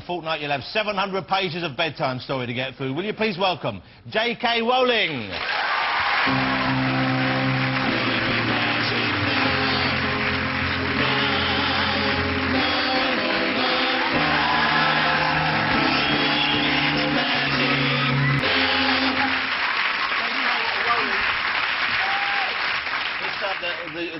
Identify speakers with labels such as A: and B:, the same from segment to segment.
A: fortnight you'll have 700 pages of bedtime story to get through. Will you please welcome JK Rowling?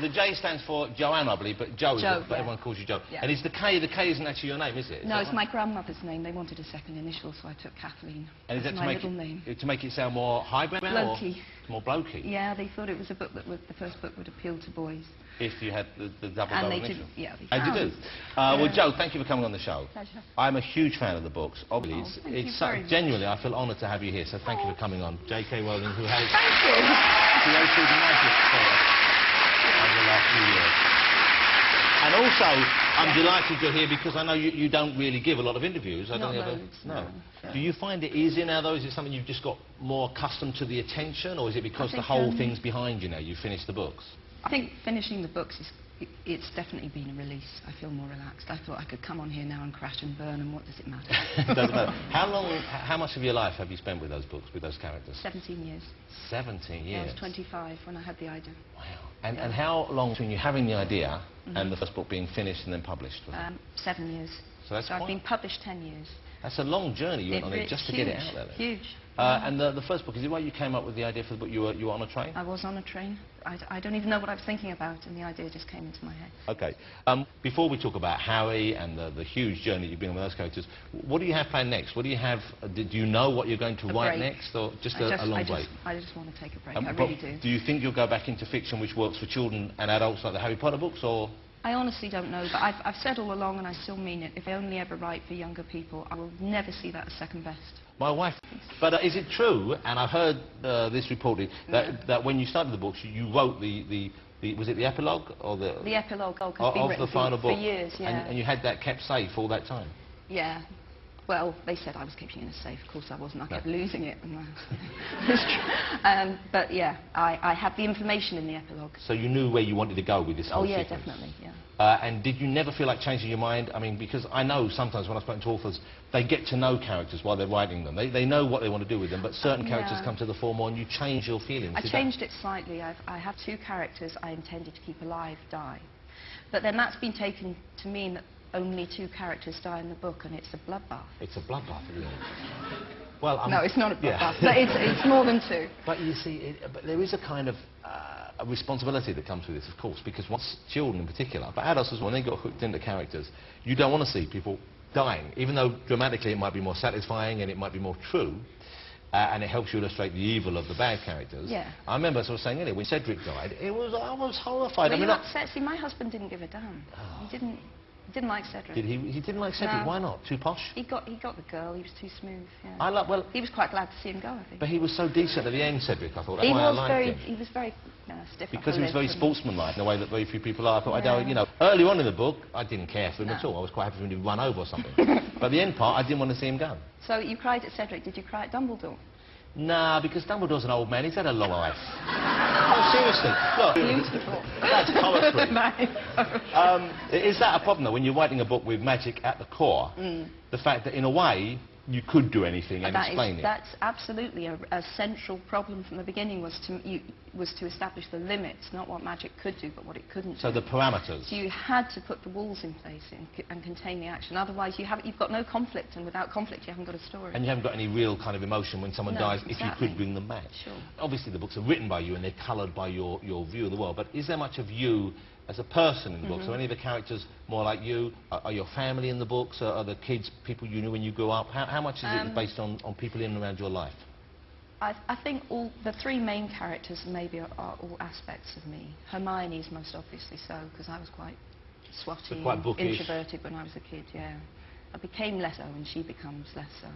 A: The J stands for Joanne, I believe, but Joe, but everyone calls you Joe. Yeah. And is the K isn't actually your name, is it?
B: No, it's my grandmother's name. They wanted a second initial, so I took Kathleen.
A: And is that
B: my middle name.
A: To make it sound more highbrow?
B: Blokey.
A: More blokey?
B: Yeah, they thought it was a book that the first book would appeal to boys.
A: If you had the double initial?
B: Yeah, they
A: found. And you do? Well, Joe, thank you for coming on the show.
B: Pleasure.
A: I'm a huge fan of the books. Obviously, it's genuinely, I feel honoured to have you here, so thank you for coming on. JK Rowling, who has created magic for us over the last few years. And also, I'm delighted you're here because I know you don't really give a lot of interviews.
B: Not loads, no.
A: Do you find it easier now, though? Is it something you've just got more accustomed to the attention, or is it because the whole thing's behind you now? You finished the books?
B: I think finishing the books it's definitely been a release. I feel more relaxed. I thought I could come on here now and crash and burn, and what does it matter?
A: It doesn't matter. How much of your life have you spent with those books, with those characters?
B: 17 years.
A: 17 years?
B: I was 25 when I had the idea.
A: Wow. And how long between you having the idea and the first book being finished and then published?
B: 7 years. So I've been published 10 years.
A: That's a long journey you went on it just to get it out there. Then.
B: Huge.
A: And the first book, is it why you came up with the idea for the book? You were on a train?
B: I was on a train. I don't even know what I was thinking about, and the idea just came into my head.
A: OK. Before we talk about Harry and the huge journey you've been on with those characters, what do you have planned next? What do you have... Do you know what you're going to write next, or just a long break?
B: I just want to take a break. I really do.
A: Do you think you'll go back into fiction which works for children and adults like the Harry Potter books, or...?
B: I honestly don't know, but I've said all along, and I still mean it, if I only ever write for younger people, I will never see that as second best.
A: My wife... But is it true, and I've heard this reported, that when you started the books, you wrote was it the epilogue? Or
B: the epilogue has
A: of
B: been written
A: the final book
B: for years, yeah.
A: And you had that kept safe all that time?
B: Yeah. Well, they said I was keeping it in a safe. Of course I wasn't. I kept losing it. But yeah, I had the information in the epilogue.
A: So you knew where you wanted to go with this whole sequence?
B: Definitely, yeah.
A: And did you never feel like changing your mind? I mean, because I know sometimes when I've spoken to authors, they get to know characters while they're writing them. They know what they want to do with them, but certain characters come to the fore more and you change your feelings.
B: I changed it slightly. I have 2 characters I intended to keep alive die. But then that's been taken to mean that only 2 characters die in the book, and it's a bloodbath. It's a bloodbath, isn't it? Well, no, it's not a bloodbath, but it's more than 2.
A: But you see, but there is a kind of a responsibility that comes with this, of course, because once children in particular, but adults as well, when they got hooked into characters, you don't want to see people dying, even though dramatically it might be more satisfying and it might be more true, and it helps you illustrate the evil of the bad characters.
B: Yeah.
A: I remember sort of saying earlier, when Cedric died, I was horrified.
B: Well, upset. See, my husband didn't give a damn. He didn't like Cedric.
A: Did he? He didn't like Cedric. No. Why not? Too posh?
B: He got the girl. He was too smooth. Yeah.
A: Well,
B: he was quite glad to see him go, I think.
A: But he was so decent at the end, Cedric. I thought that's why I liked him.
B: He was very stiff.
A: Because he was very sportsmanlike in a way that very few people are. I thought, you know, early on in the book, I didn't care for him at all. I was quite happy for him to run over or something. But the end part, I didn't want to see him go.
B: So you cried at Cedric. Did you cry at Dumbledore?
A: Nah, because Dumbledore's an old man. He's had a long life. Oh, seriously. Look,
B: beautiful.
A: That's poetry. Is that a problem, though, when you're writing a book with magic at the core? The fact that, in a way, you could do anything and explain it.
B: That's absolutely a central problem from the beginning, was to establish the limits, not what magic could do, but what it couldn't do.
A: So the parameters.
B: So you had to put the walls in place and contain the action. Otherwise, you've got no conflict, and without conflict, you haven't got a story.
A: And you haven't got any real kind of emotion when someone dies, if you could bring them back.
B: Sure.
A: Obviously, the books are written by you, and they're coloured by your view of the world, but is there much of you as a person in the books? Are any of the characters more like you? Are your family in the books? Are the kids people you knew when you grew up? How much is it based on people in and around your life?
B: I think the 3 main characters maybe are all aspects of me. Hermione is most obviously so, because I was quite swotty,
A: quite bookish,
B: introverted when I was a kid, yeah. I became less so, and she becomes less so.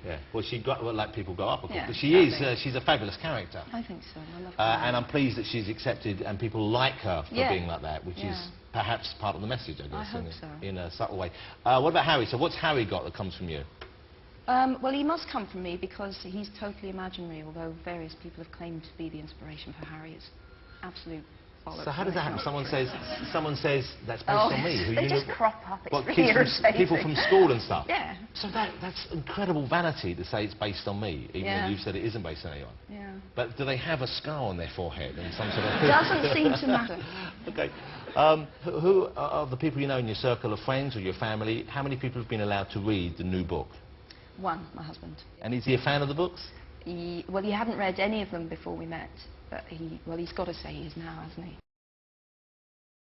A: Yeah, well, she got like people go up, of course. But she's a fabulous character.
B: I think so. I love her.
A: And I'm pleased that she's accepted and people like her for being like that, which is perhaps part of the message, I guess.
B: I hope so.
A: In a subtle way. What about Harry? So what's Harry got that comes from you?
B: Well, he must come from me because he's totally imaginary, although various people have claimed to be the inspiration for Harry. It's absolute bollocks.
A: So how does that happen? Someone says that's based on me. Who
B: They
A: you
B: just
A: know,
B: crop up. It's
A: what,
B: really irritating.
A: people from school and stuff?
B: Yeah.
A: So that's incredible vanity to say it's based on me, even
B: Yeah.
A: though you've said it isn't based on anyone.
B: Yeah.
A: But do they have a scar on their forehead and some sort of...
B: Doesn't seem to matter.
A: Okay. Who of the people you know in your circle of friends or your family, how many people have been allowed to read the new book?
B: One, my husband.
A: And is he a fan of the books?
B: Well, he hadn't read any of them before we met, but he's got to say he is now, hasn't he?